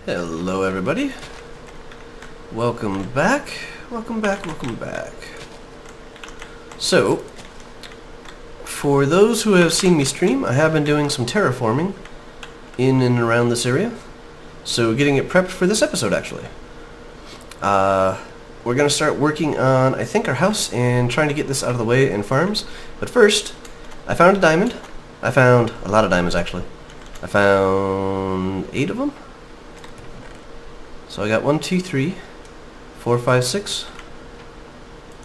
Hello everybody. Welcome back. Welcome back. So, for those who have seen me stream, I have been doing some terraforming in and around this area. So getting it prepped for this episode actually. We're going to start working on, I think, our house and trying to get this out of the way in farms. But first, I found a diamond. I found a lot of diamonds actually. I found 8 of them. So I got 1, 2, 3, 4, 5, 6,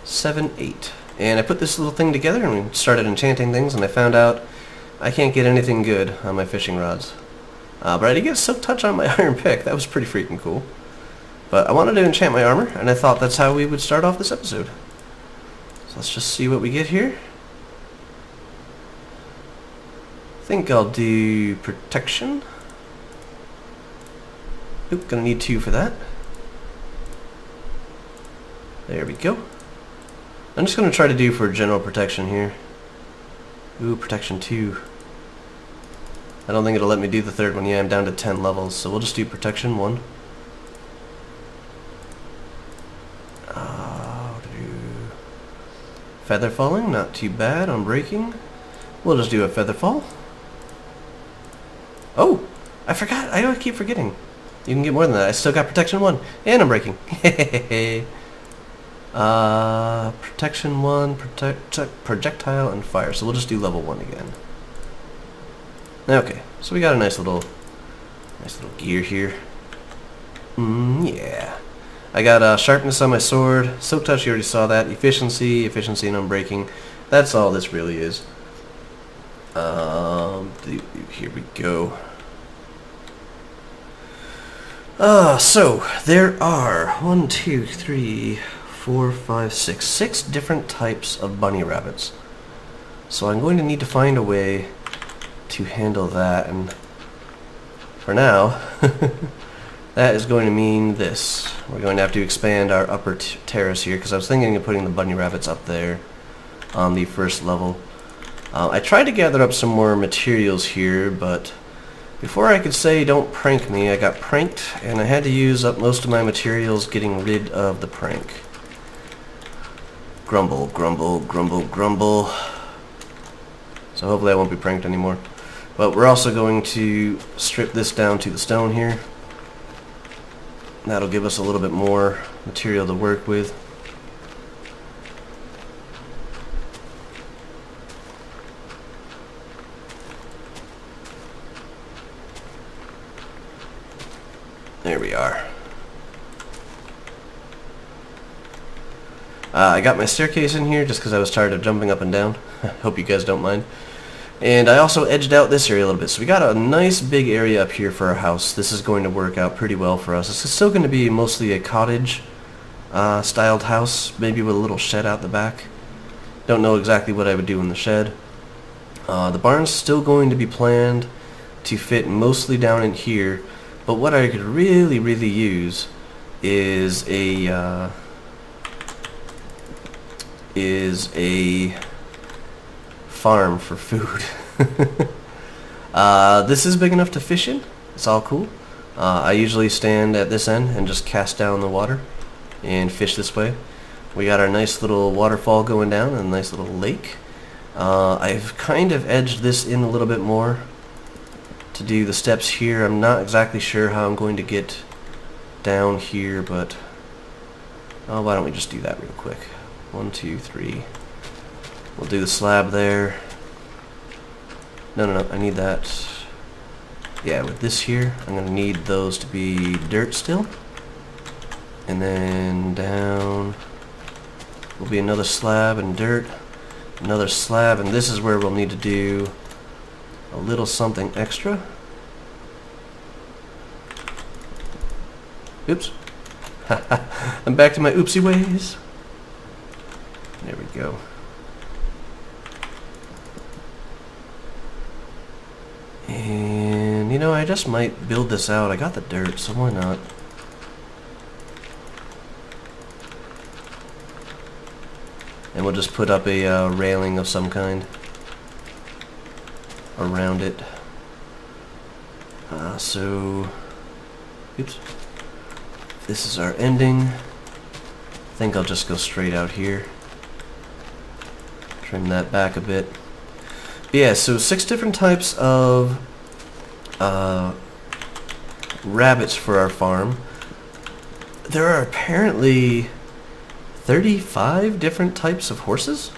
7, 8. And I put this little thing together and started enchanting things, and I found out I can't get anything good on my fishing rods. But I did get a silk touch on my iron pick. That was pretty freaking cool. But I wanted to enchant my armor, and I thought that's how we would start off this episode. So let's just see what we get here. I think I'll do protection. Oop, gonna need 2 for that. There we go. I'm just gonna try to do for general protection here. Ooh, protection 2. I don't think it'll let me do the third one. Yeah, I'm down to 10 levels, so we'll just do protection 1. Feather falling, not too bad on breaking. We'll just do a feather fall. Oh, I forgot. I keep forgetting. You can get more than that. I still got protection 1, and I'm breaking. Protection 1, projectile, and fire. So we'll just do level 1 again. Okay, so we got a nice little gear here. Yeah. I got sharpness on my sword. Silk touch, you already saw that. Efficiency, and unbreaking. That's all this really is. Here we go. So there are 1, 2, 3, 4, 5, 6 different types of bunny rabbits. So I'm going to need to find a way to handle that, and for now that is going to mean this. We're going to have to expand our upper terrace here, because I was thinking of putting the bunny rabbits up there on the first level. I tried to gather up some more materials here, but before I could say don't prank me, I got pranked, and I had to use up most of my materials getting rid of the prank. Grumble, grumble, grumble, grumble. So hopefully I won't be pranked anymore. But we're also going to strip this down to the stone here. That'll give us a little bit more material to work with. There we are. I got my staircase in here just because I was tired of jumping up and down. Hope you guys don't mind. And I also edged out this area a little bit. So we got a nice big area up here for our house. This is going to work out pretty well for us. This is still going to be mostly a cottage styled house, maybe with a little shed out the back. Don't know exactly what I would do in the shed. The barn's still going to be planned to fit mostly down in here. But what I could really use is a farm for food. This is big enough to fish in. It's all cool. I usually stand at this end and just cast down the water and fish this way. We got our nice little waterfall going down and a nice little lake. I've kind of edged this in a little bit more to do the steps here. I'm not exactly sure how I'm going to get down here, but why don't we just do that real quick. 1, 2, 3. We'll do the slab there. No, I need that. Yeah, with this here, I'm going to need those to be dirt still. And then down will be another slab and dirt. Another slab, and this is where we'll need to do a little something extra. Oops. I'm back to my oopsie ways. There we go. And, you know, I just might build this out. I got the dirt, so why not? And we'll just put up a railing of some kind around it. So Oops. This is our ending. I think I'll just go straight out here. Trim that back a bit. But yeah, so 6 different types of rabbits for our farm. There are apparently 35 different types of horses,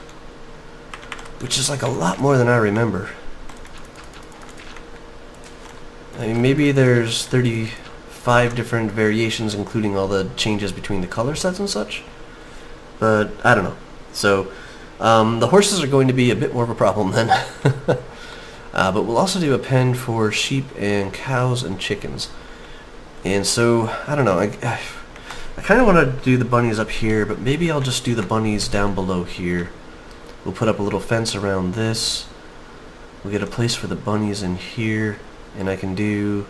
which is like a lot more than I remember. I mean, maybe there's 35 different variations, including all the changes between the color sets and such, but I don't know. So the horses are going to be a bit more of a problem then. But we'll also do a pen for sheep and cows and chickens. And so, I don't know, I kind of want to do the bunnies up here, but maybe I'll just do the bunnies down below here. We'll put up a little fence around this. We'll get a place for the bunnies in here, and I can do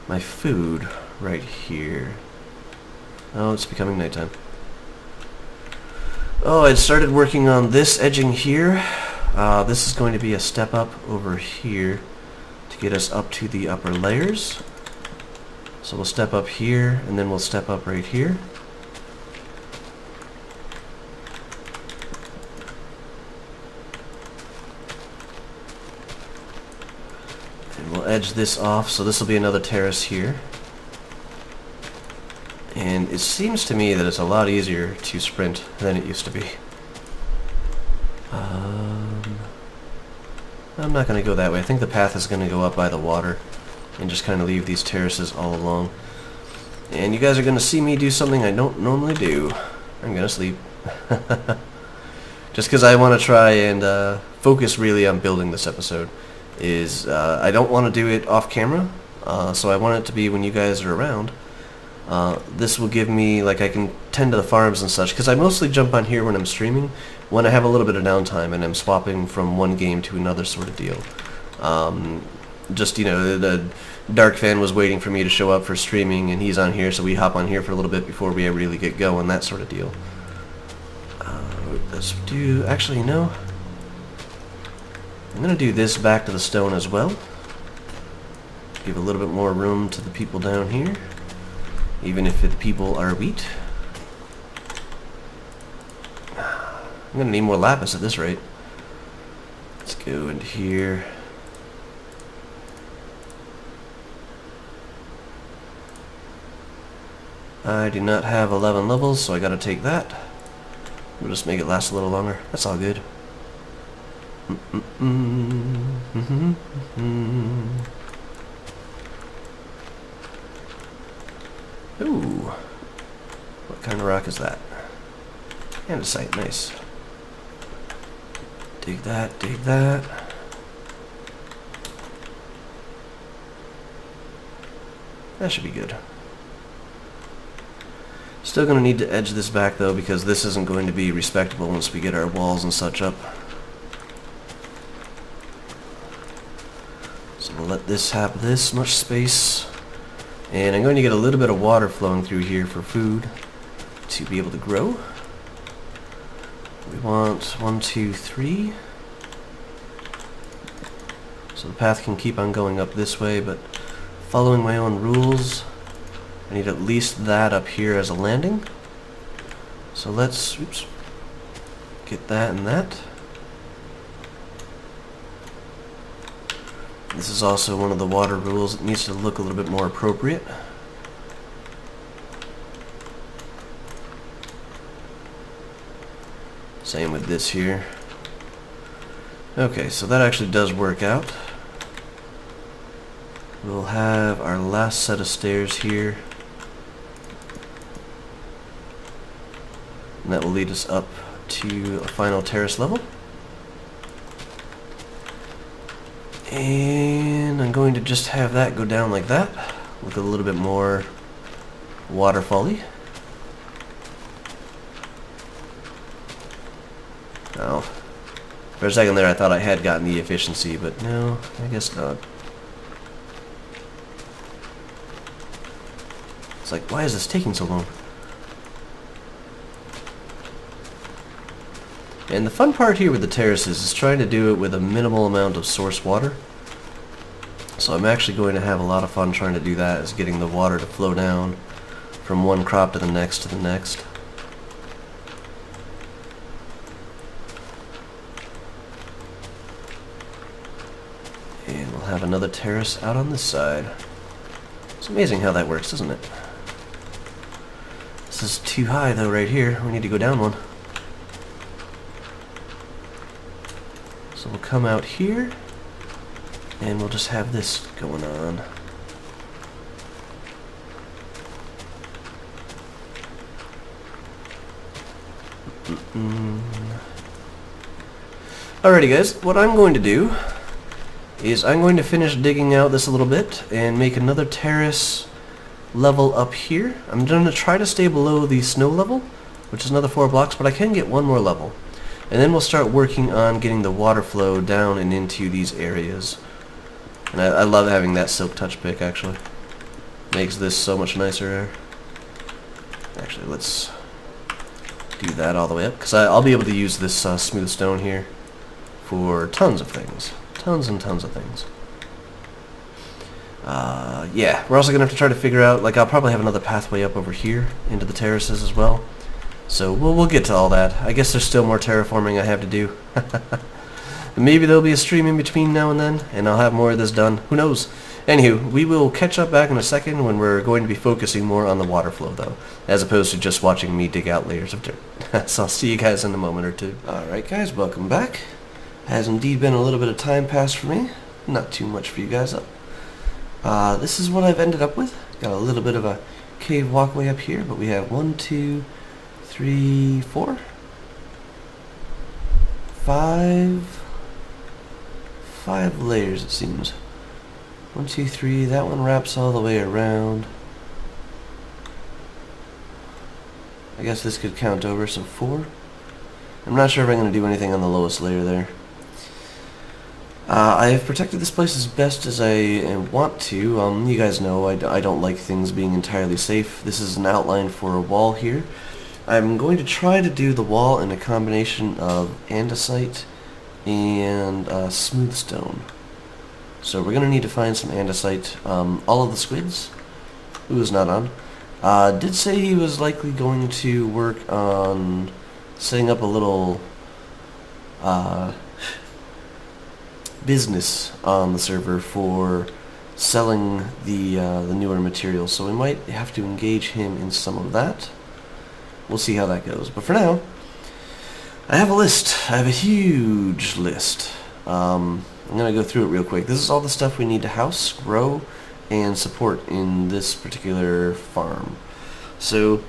my food right here. Oh, it's becoming nighttime. Oh, I started working on this edging here. This is going to be a step up over here to get us up to the upper layers. So we'll step up here, and then we'll step up right here. And we'll edge this off, so this will be another terrace here. And it seems to me that it's a lot easier to sprint than it used to be. I'm not going to go that way. I think the path is going to go up by the water and just kind of leave these terraces all along. And you guys are going to see me do something I don't normally do. I'm going to sleep. Just because I want to try and focus really on building this episode. I don't want to do it off camera, so I want it to be when you guys are around. This will give me, like, I can tend to the farms and such, because I mostly jump on here when I'm streaming, when I have a little bit of downtime and I'm swapping from one game to another sort of deal. Just, you know, the Dark fan was waiting for me to show up for streaming, and he's on here, so we hop on here for a little bit before we really get going, that sort of deal. Let's do, actually, no. I'm going to do this back to the stone as well. Give a little bit more room to the people down here, even if the people are wheat. I'm going to need more lapis at this rate. Let's go into here. I do not have 11 levels, so I gotta take that. We'll just make it last a little longer. That's all good. Ooh. What kind of rock is that? Andesite, nice. Dig that, dig that. That should be good. Still going to need to edge this back though, because this isn't going to be respectable once we get our walls and such up. So we'll let this have this much space. And I'm going to get a little bit of water flowing through here for food to be able to grow. We want 1, 2, 3. So the path can keep on going up this way, but following my own rules, I need at least that up here as a landing. So let's, oops, get that and that. This is also one of the water rules. It needs to look a little bit more appropriate. Same with this here. Okay, so that actually does work out. We'll have our last set of stairs here. And that will lead us up to a final terrace level. And I'm going to just have that go down like that. Look a little bit more waterfall-y. Oh, for a second there I thought I had gotten the efficiency, but no, I guess not. It's like, why is this taking so long? And the fun part here with the terraces is trying to do it with a minimal amount of source water. So I'm actually going to have a lot of fun trying to do that, is getting the water to flow down from one crop to the next to the next. And we'll have another terrace out on this side. It's amazing how that works, isn't it? This is too high though right here. We need to go down one. So we'll come out here and we'll just have this going on. Alrighty guys, what I'm going to do is I'm going to finish digging out this a little bit and make another terrace level up here. I'm going to try to stay below the snow level, which is another 4 blocks, but I can get one more level. And then we'll start working on getting the water flow down and into these areas. And I love having that silk touch pick, actually. Makes this so much nicer. Actually, let's do that all the way up, because I'll be able to use this smooth stone here for tons of things. Tons and tons of things. Yeah, we're also going to have to try to figure out, like, I'll probably have another pathway up over here into the terraces as well. So we'll get to all that. I guess there's still more terraforming I have to do. Maybe there'll be a stream in between now and then, and I'll have more of this done. Who knows? Anywho, we will catch up back in a second when we're going to be focusing more on the water flow, though, as opposed to just watching me dig out layers of dirt. So I'll see you guys in a moment or two. Alright guys, welcome back. Has indeed been a little bit of time passed for me. Not too much for you guys though. This is what I've ended up with. Got a little bit of a cave walkway up here, but we have 1, 2, 3, 4, 5 layers it seems. 1, 2, 3, that one wraps all the way around. I guess this could count over, so 4. I'm not sure if I'm going to do anything on the lowest layer there. I have protected this place as best as I want to. You guys know I don't like things being entirely safe. This is an outline for a wall here. I'm going to try to do the wall in a combination of andesite and smooth stone. So we're going to need to find some andesite. All of the squids, who is not on, did say he was likely going to work on setting up a little business on the server for selling the newer materials, so we might have to engage him in some of that. We'll see how that goes. But for now, I have a list. I have a huge list. I'm going to go through it real quick. This is all the stuff we need to house, grow, and support in this particular farm. So,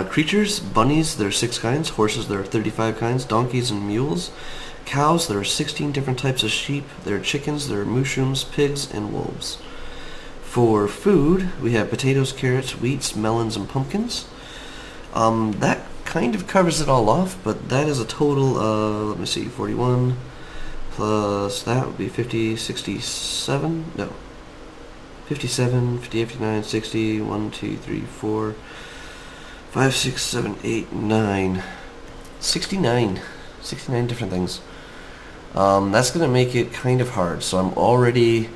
creatures, bunnies, there are 6 kinds. Horses, there are 35 kinds. Donkeys and mules. Cows, there are 16 different types of sheep. There are chickens, there are mushrooms, pigs, and wolves. For food, we have potatoes, carrots, wheats, melons, and pumpkins. That kind of covers it all off, but that is a total of, let me see, 41 plus that would be 50, 67, no, 57, 58, 59, 60, 1, 2, 3, 4, 5, 6, 7, 8, 9, 69 different things. That's going to make it kind of hard, so I'm already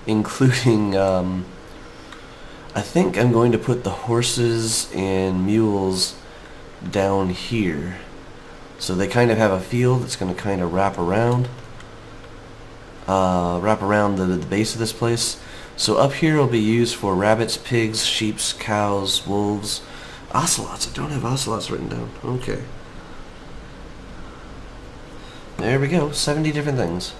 including, I think I'm going to put the horses and mules down here. So they kind of have a field that's going to kind of wrap around the base of this place. So up here will be used for rabbits, pigs, sheep, cows, wolves, ocelots. I don't have ocelots written down. Okay. There we go, 70 different things.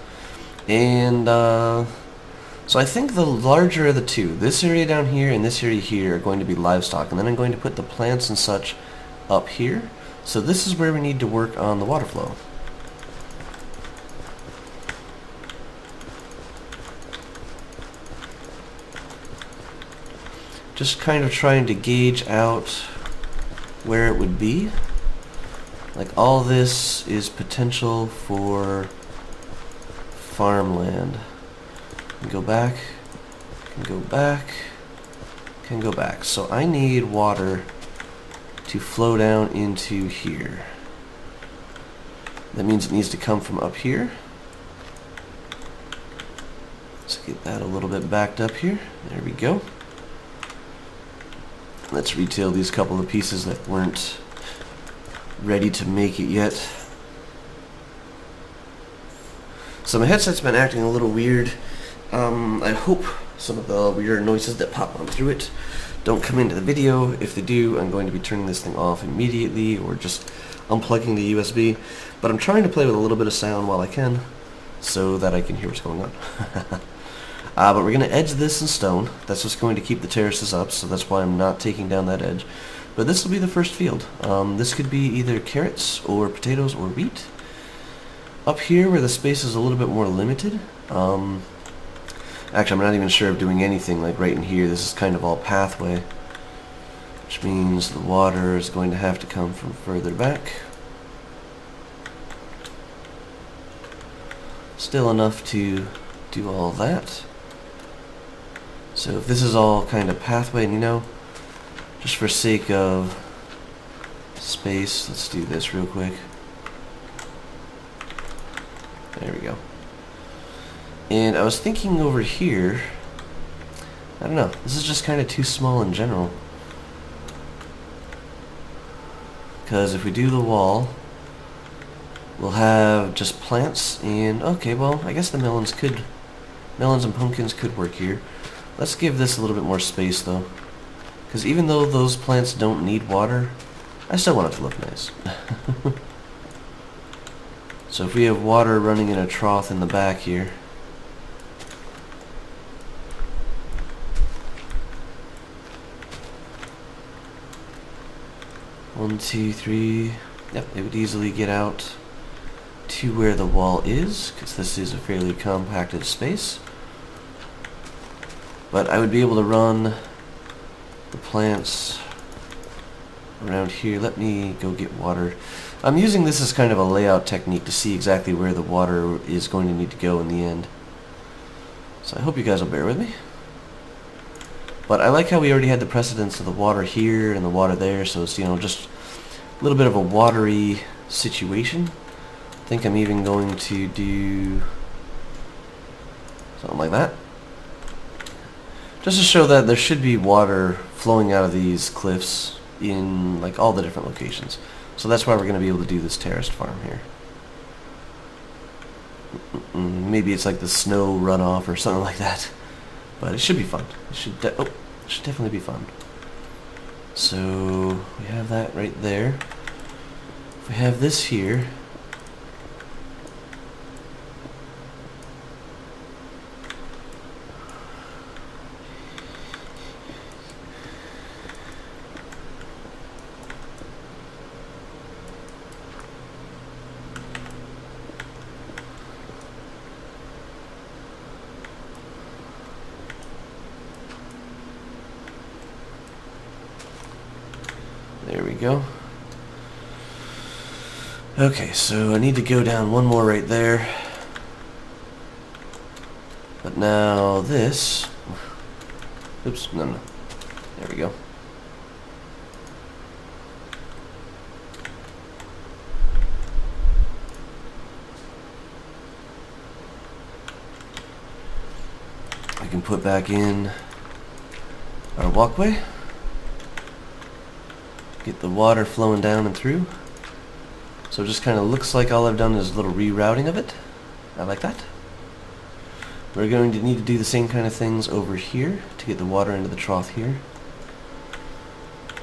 And so I think the larger of the two, this area down here and this area here, are going to be livestock, and then I'm going to put the plants and such up here. So this is where we need to work on the water flow. Just kind of trying to gauge out where it would be. Like, all this is potential for farmland. Can go back, can go back, can go back. So I need water to flow down into here. That means it needs to come from up here Let's get that a little bit backed up here. There we go. Let's retail these couple of pieces that weren't ready to make it yet. So my headset's been acting a little weird. I hope some of the weird noises that pop on through it don't come into the video. If they do, I'm going to be turning this thing off immediately or just unplugging the USB. But I'm trying to play with a little bit of sound while I can so that I can hear what's going on. But we're going to edge this in stone. That's what's going to keep the terraces up, so that's why I'm not taking down that edge. But this will be the first field. This could be either carrots or potatoes or wheat. Up here where the space is a little bit more limited, actually I'm not even sure of doing anything like right in here. This is kind of all pathway, which means the water is going to have to come from further back. Still enough to do all that. So if this is all kind of pathway, and you know, just for sake of space, let's do this real quick. There we go. And I was thinking over here, I don't know, this is just kind of too small in general. Because if we do the wall, we'll have just plants and, okay, well, I guess the melons and pumpkins could work here. Let's give this a little bit more space though. Because even though those plants don't need water, I still want it to look nice. So if we have water running in a trough in the back here, one, two, three, yep, it would easily get out to where the wall is, because this is a fairly compacted space. But I would be able to run the plants around here. Let me go get water. I'm using this as kind of a layout technique to see exactly where the water is going to need to go in the end. So I hope you guys will bear with me. But I like how we already had the precedence of the water here and the water there, so it's, you know, just a little bit of a watery situation. I think I'm even going to do something like that. Just to show that there should be water flowing out of these cliffs in like all the different locations. So that's why we're going to be able to do this terraced farm here. Maybe it's like the snow runoff or something like that. But it should be fun. It should definitely be fun. So we have that right there. If we have this here, there we go. Okay, so I need to go down one more right there. But now this... Oops, no. There we go. I can put back in our walkway. Get the water flowing down and through. So it just kind of looks like all I've done is a little rerouting of it. I like that. We're going to need to do the same kind of things over here to get the water into the trough here.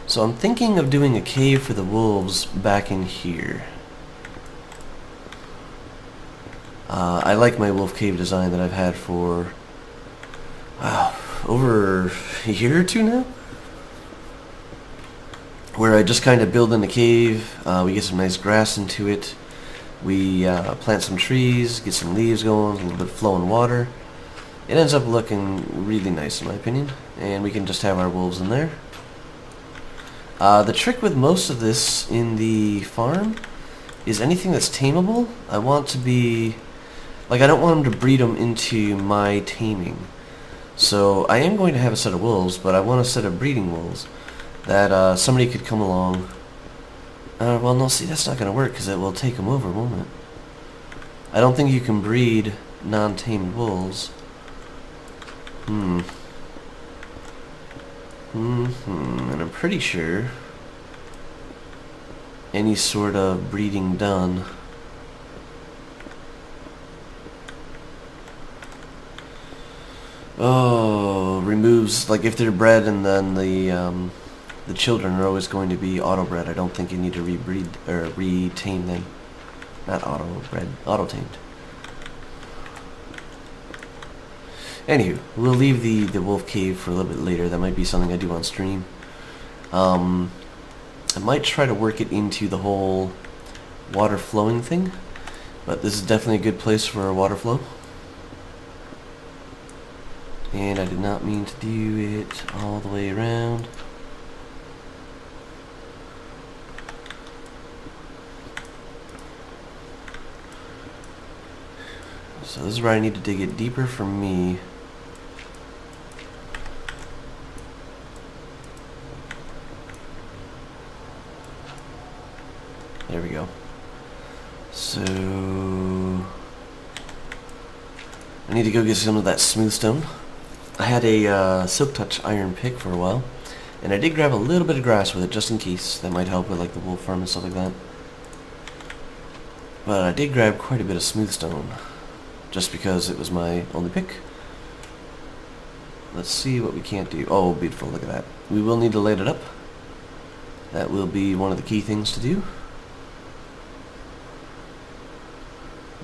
So I'm thinking of doing a cave for the wolves back in here. I like my wolf cave design that I've had for over a year or two now, where I just kind of build in the cave, we get some nice grass into it, we plant some trees, get some leaves going, a little bit of flowing water. It ends up looking really nice in my opinion, and we can just have our wolves in there. The trick with most of this in the farm is anything that's tameable, I want to be, like, I don't want them to breed them into my taming. So I am going to have a set of wolves, but I want a set of breeding wolves that somebody could come along. Well, no, see, that's not going to work because it will take them over, won't it? I don't think you can breed non-tamed wolves. And I'm pretty sure any sort of breeding done removes, like if they're bred and then the children are always going to be auto-bred. I don't think you need to rebreed or retame them. Not auto-bred, auto-tamed. Anywho, we'll leave the wolf cave for a little bit later. That might be something I do on stream. I might try to work it into the whole water flowing thing, but this is definitely a good place for a water flow. And I did not mean to do it all the way around. So this is where I need to dig it deeper for me. There we go. So I need to go get some of that smooth stone. I had a silk touch iron pick for a while, and I did grab a little bit of grass with it just in case. That might help with like the wolf farm and stuff like that. But I did grab quite a bit of smooth stone, just because it was my only pick. Let's see what we can't do. Oh, beautiful, look at that. We will need to light it up. That will be one of the key things to do.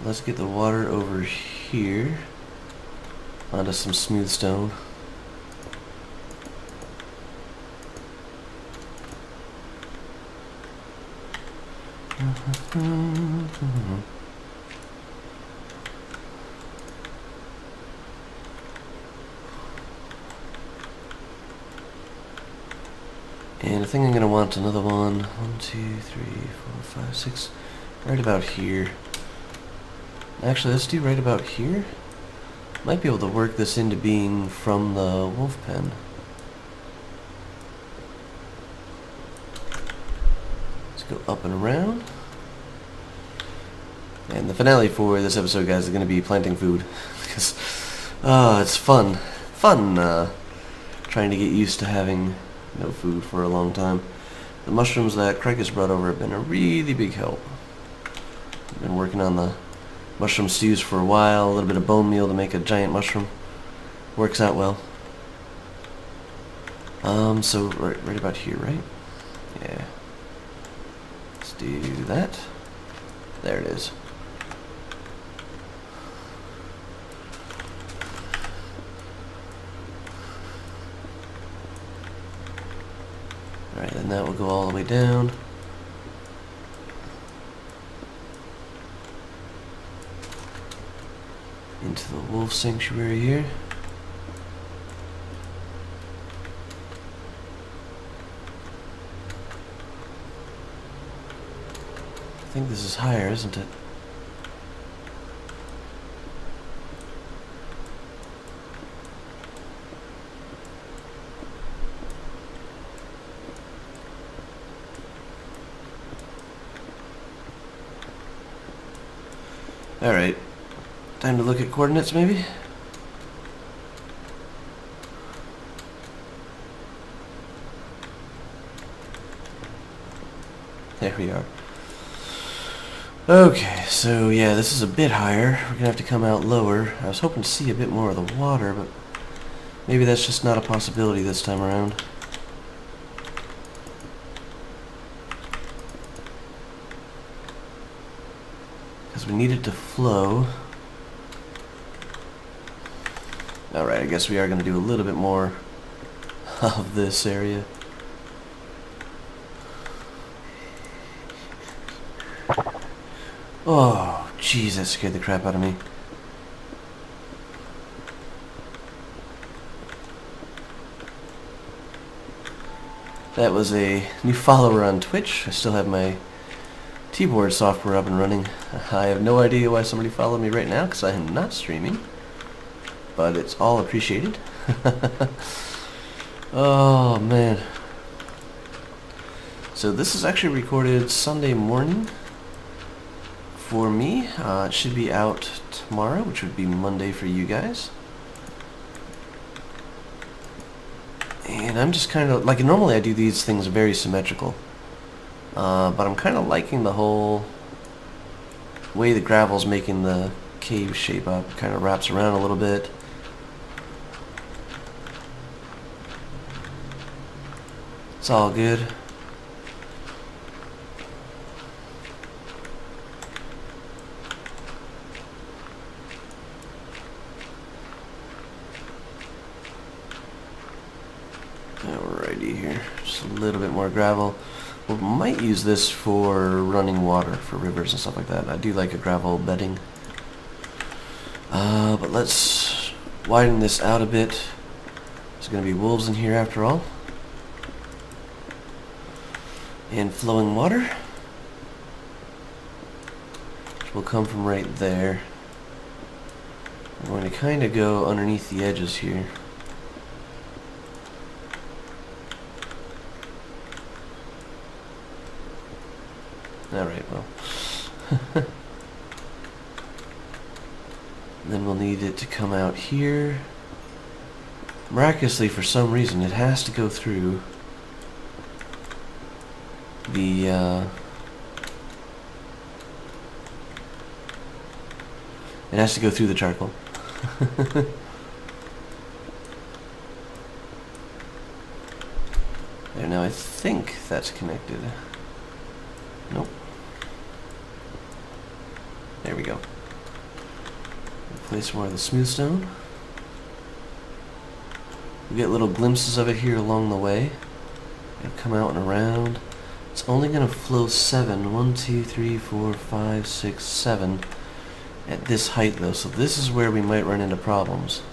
Let's get the water over here onto some smooth stone. And I think I'm going to want another one. 1, 2, 3, 4, 5, 6. Right about here. Actually, let's do right about here. Might be able to work this into being from the wolf pen. Let's go up and around. And the finale for this episode, guys, is going to be planting food. Because, it's fun. Trying to get used to having no food for a long time. The mushrooms that Craig has brought over have been a really big help. I've been working on the mushroom stews for a while, a little bit of bone meal to make a giant mushroom. Works out well. So right about here, right? Yeah. Let's do that. There it is. Alright, then that will go all the way down. Into the wolf sanctuary here. I think this is higher, isn't it? Alright. Time to look at coordinates, maybe? There we are. Okay, so yeah, this is a bit higher. We're gonna have to come out lower. I was hoping to see a bit more of the water, but maybe that's just not a possibility this time around. Because we need it to flow. Alright, I guess we are going to do a little bit more of this area. Oh, jeez, that scared the crap out of me. That was a new follower on Twitch. I still have my keyboard software up and running. I have no idea why somebody followed me right now, because I am not streaming. But it's all appreciated. Oh, man. So this is actually recorded Sunday morning for me. It should be out tomorrow, which would be Monday for you guys. And I'm just kind of, like, normally I do these things very symmetrical. But I'm kind of liking the whole way the gravel's making the cave shape up. It kind of wraps around a little bit. It's all good. Alrighty here, just a little bit more gravel. We might use this for running water for rivers and stuff like that. I do like a gravel bedding. But let's widen this out a bit. There's going to be wolves in here after all. And flowing water, which will come from right there. I'm going to kind of go underneath the edges here. Alright, well. Then we'll need it to come out here. Miraculously, for some reason, it has to go through the it has to go through the charcoal. There, now I think that's connected. Nope. There we go. Place more of the smooth stone. We get little glimpses of it here along the way. It'll come out and around. It's only going to flow 7. 1, 2, 3, 4, 5, 6, 7 at this height though. So this is where we might run into problems.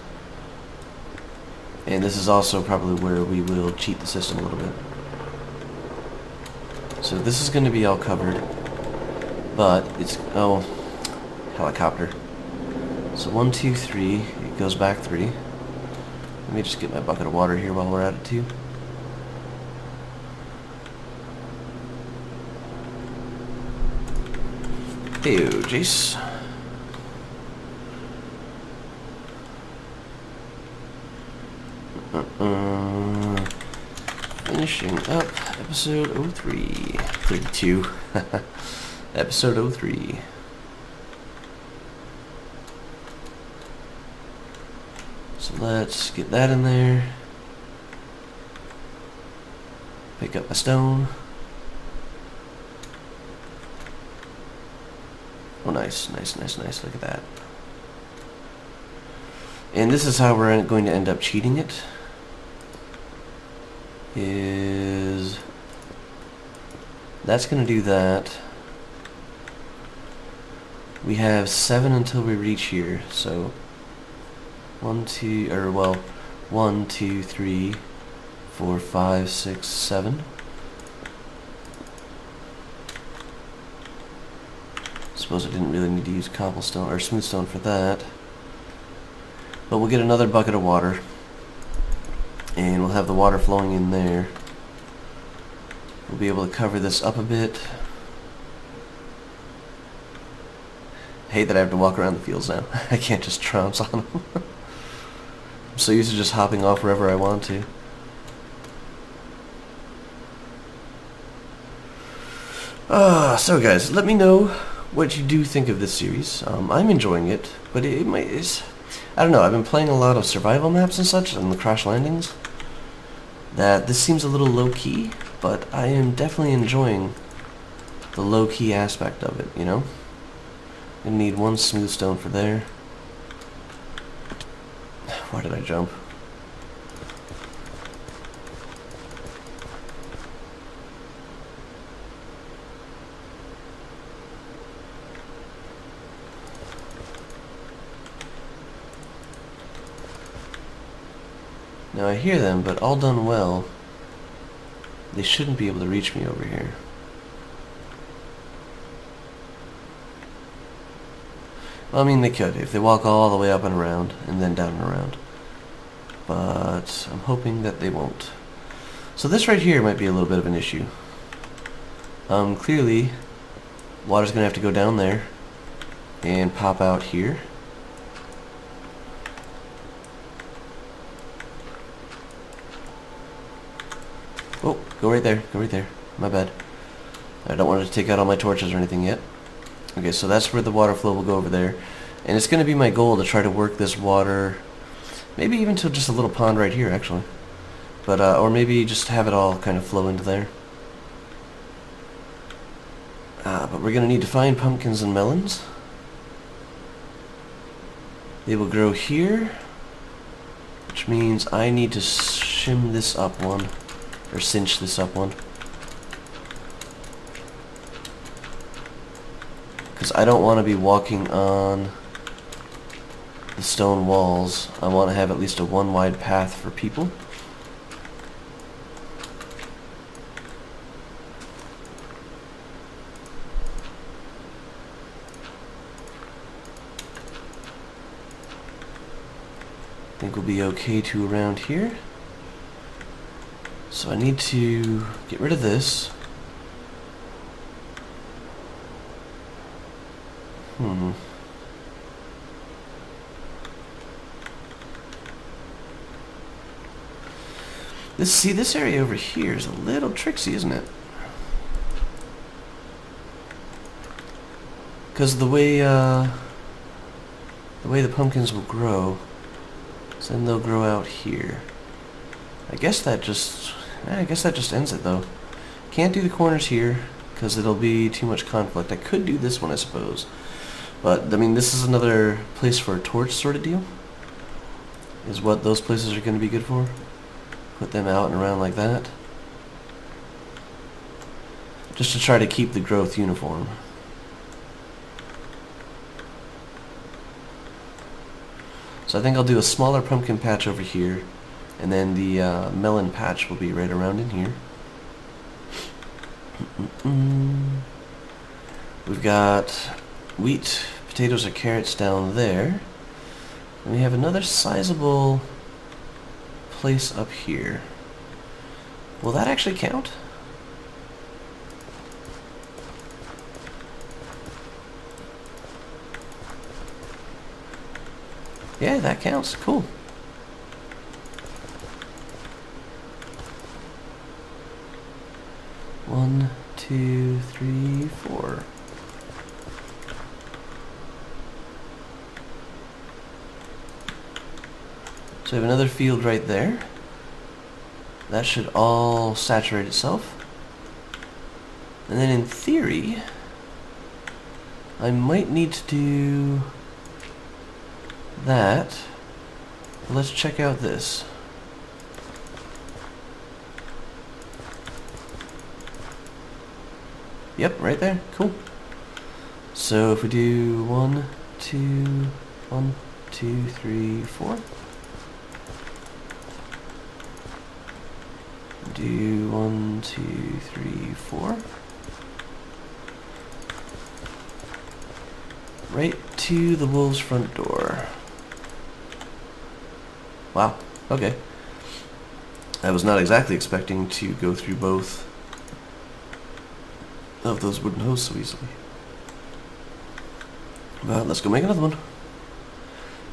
And this is also probably where we will cheat the system a little bit. So this is going to be all covered. But it's... oh, helicopter. So 1, 2, 3. It goes back 3. Let me just get my bucket of water here while we're at it too. Heyo, Jace. Finishing up episode 03. 32. Episode 03. So let's get that in there. Pick up my stone. Oh, nice, nice, nice, nice. Look at that. And this is how we're going to end up cheating it. That's going to do that. We have 7 until we reach here, so 1, 2, 3, 4, 5, 6, 7. Suppose I didn't really need to use cobblestone or smooth stone for that. But we'll get another bucket of water. And we'll have the water flowing in there. We'll be able to cover this up a bit. I hate that I have to walk around the fields now. I can't just trounce on them. I'm so used to just hopping off wherever I want to. So guys, let me know what you do think of this series. I'm enjoying it, but I don't know, I've been playing a lot of survival maps and such, and the crash landings, that this seems a little low-key, but I am definitely enjoying the low-key aspect of it, you know? I'm gonna need 1 smooth stone for there. Why did I jump? Now I hear them, but all done well, they shouldn't be able to reach me over here. Well, I mean, they could, if they walk all the way up and around, and then down and around. But I'm hoping that they won't. So this right here might be a little bit of an issue. Clearly, water's going to have to go down there, and pop out here. Go right there. Go right there. My bad. I don't want to take out all my torches or anything yet. Okay, so that's where the water flow will go over there. And it's going to be my goal to try to work this water, maybe even to just a little pond right here, actually. But, or maybe just have it all kind of flow into there. But we're going to need to find pumpkins and melons. They will grow here, which means I need to shim this up one, or cinch this up one. Because I don't want to be walking on the stone walls. I want to have at least a one wide path for people. I think we'll be okay to around here. So I need to get rid of this. This area over here is a little tricksy, isn't it? Because the way the pumpkins will grow, so then they'll grow out here. I guess that just ends it though. Can't do the corners here because it'll be too much conflict. I could do this one, I suppose, but I mean this is another place for a torch sort of deal. Is what those places are going to be good for. Put them out and around like that, just to try to keep the growth uniform. So I think I'll do a smaller pumpkin patch over here, and then the melon patch will be right around in here. We've got wheat, potatoes, or carrots down there. And we have another sizable place up here. Will that actually count? Yeah, that counts. Cool. One, two, three, four. So we have another field right there. That should all saturate itself. And then in theory, I might need to do that. Let's check out this. Yep, right there. Cool. So if we do 1, 2, 3, 4. Do 1, 2, 3, 4. Right to the wolves' front door. Wow, okay. I was not exactly expecting to go through both of those wooden hoses so easily. Well, let's go make another one.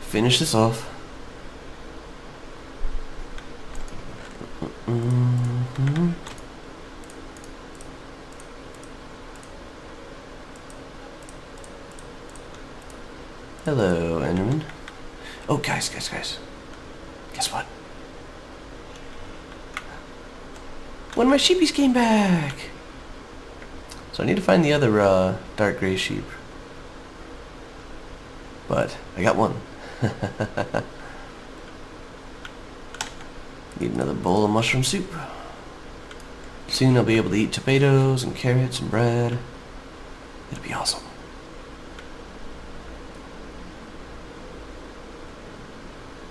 Finish this off. Hello, Enderman. Oh, guys. Guess what? One of my sheepies came back! So I need to find the other dark gray sheep. But I got one. Need another bowl of mushroom soup. Soon I'll be able to eat tomatoes and carrots and bread. It'll be awesome.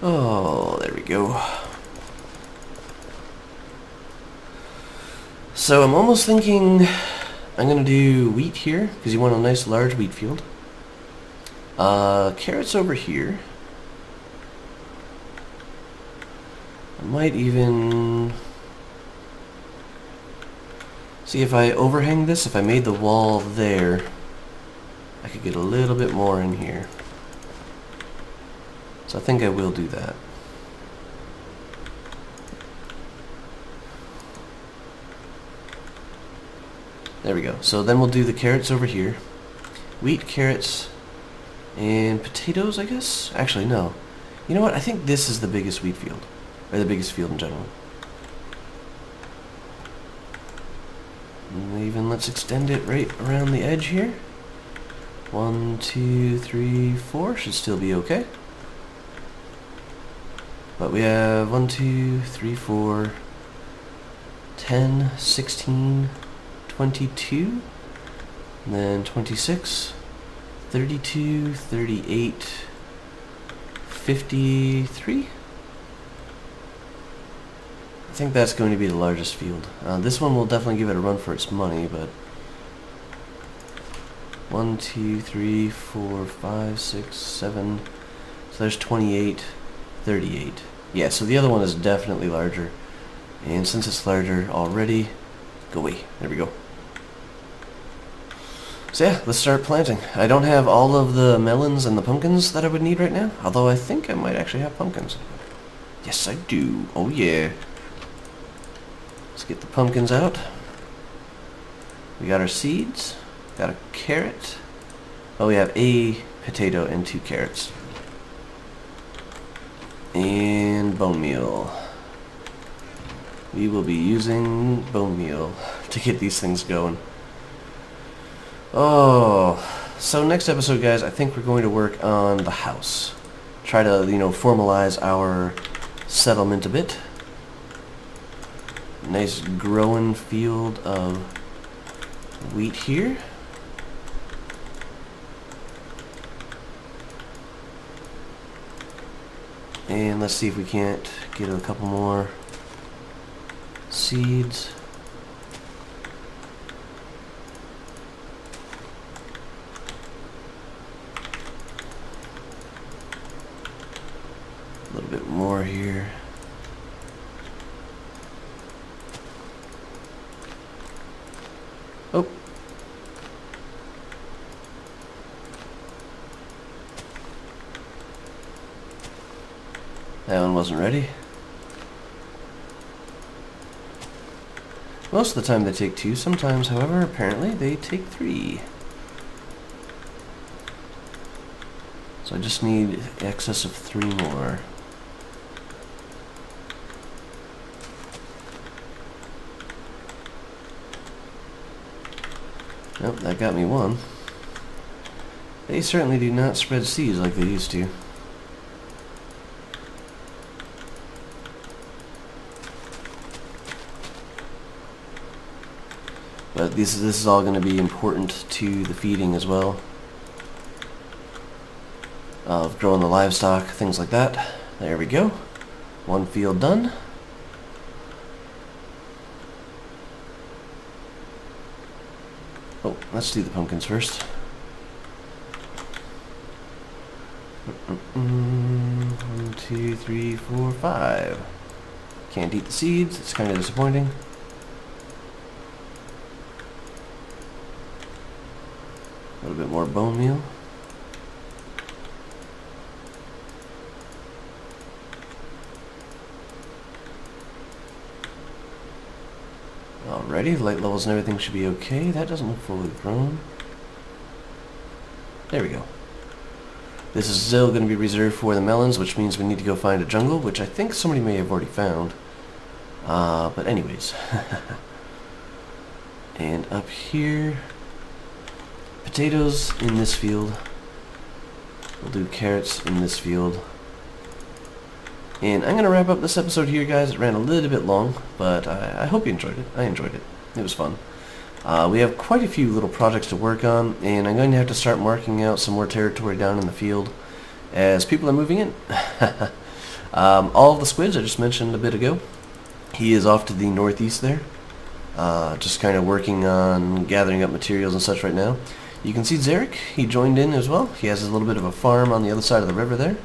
Oh, there we go. So I'm almost thinking I'm going to do wheat here, because you want a nice large wheat field. Carrots over here. I might even see if I overhang this, if I made the wall there, I could get a little bit more in here. So I think I will do that. There we go. So then we'll do the carrots over here. Wheat, carrots, and potatoes, I guess? Actually, no. You know what? I think this is the biggest wheat field. Or the biggest field in general. And even let's extend it right around the edge here. 1, 2, 3, 4 should still be okay. But we have 1, 2, 3, 4, 10, 16, 22, and then 26, 32, 38, 53. I think that's going to be the largest field. This one will definitely give it a run for its money, but 1, 2, 3, 4, 5, 6, 7. So there's 28, 38. Yeah, so the other one is definitely larger. And since it's larger already, go away. There we go. So yeah, let's start planting. I don't have all of the melons and the pumpkins that I would need right now, although I think I might actually have pumpkins. Yes, I do. Oh yeah. Let's get the pumpkins out. We got our seeds. Got a carrot. Oh, we have a potato and 2 carrots. And bone meal. We will be using bone meal to get these things going. Oh, so next episode, guys, I think we're going to work on the house. Try to, formalize our settlement a bit. Nice growing field of wheat here. And let's see if we can't get a couple more seeds. A little bit more here. Oh. That one wasn't ready. Most of the time they take 2. Sometimes, however, apparently they take 3. So I just need excess of 3 more. Nope, that got me 1. They certainly do not spread seeds like they used to. But this is all going to be important to the feeding as well. Of growing the livestock, things like that. There we go. 1 field done. Oh, let's do the pumpkins first. 1, 2, 3, 4, 5. Can't eat the seeds. It's kind of disappointing. A little bit more bone meal. Alrighty, light levels and everything should be okay. That doesn't look fully grown. There we go. This is still going to be reserved for the melons, which means we need to go find a jungle, which I think somebody may have already found. But anyways. And up here, potatoes in this field. We'll do carrots in this field. And I'm going to wrap up this episode here, guys. It ran a little bit long, but I hope you enjoyed it. I enjoyed it. It was fun. We have quite a few little projects to work on, and I'm going to have to start marking out some more territory down in the field as people are moving in. All of the squids I just mentioned a bit ago, he is off to the northeast there, just kind of working on gathering up materials and such right now. You can see Zarek, he joined in as well. He has a little bit of a farm on the other side of the river there.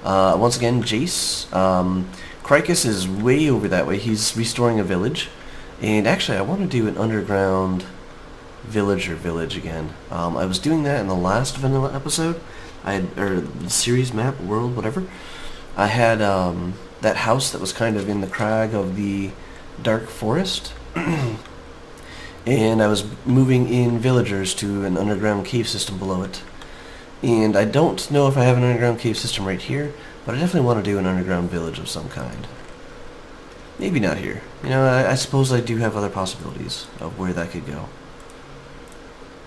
Once again, Jace. Cricus is way over that way. He's restoring a village. And actually, I want to do an underground village again. I was doing that in the last vanilla episode. Or series map, world, whatever. I had that house that was kind of in the crag of the dark forest. and I was moving in villagers to an underground cave system below it. And I don't know if I have an underground cave system right here, but I definitely want to do an underground village of some kind. Maybe not here. You know, I suppose I do have other possibilities of where that could go.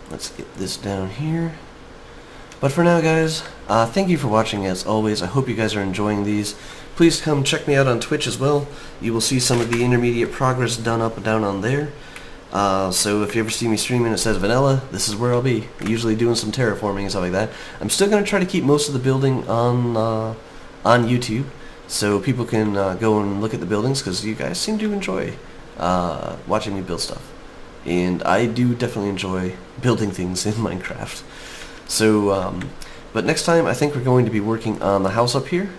Let's get this down here. But for now, guys, thank you for watching as always. I hope you guys are enjoying these. Please come check me out on Twitch as well. You will see some of the intermediate progress done up and down on there. So if you ever see me streaming it says vanilla, this is where I'll be. Usually doing some terraforming and stuff like that. I'm still going to try to keep most of the building on YouTube, so people can go and look at the buildings, because you guys seem to enjoy watching me build stuff. And I do definitely enjoy building things in Minecraft. So, but next time I think we're going to be working on the house up here.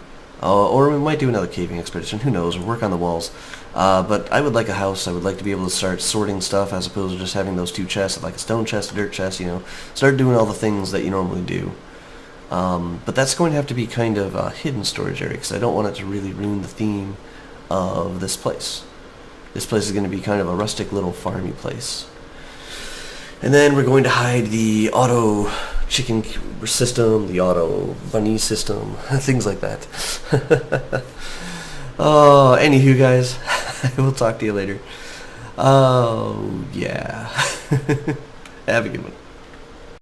Or we might do another caving expedition, who knows, or work on the walls. But I would like a house. I would like to be able to start sorting stuff as opposed to just having those two chests, like a stone chest, a dirt chest, you know. Start doing all the things that you normally do. But that's going to have to be kind of a hidden storage area, because I don't want it to really ruin the theme of this place. This place is going to be kind of a rustic little farmy place. And then we're going to hide the auto chicken system, the auto bunny system, things like that. Oh, anywho, guys, I will talk to you later. Oh, yeah. Have a good one.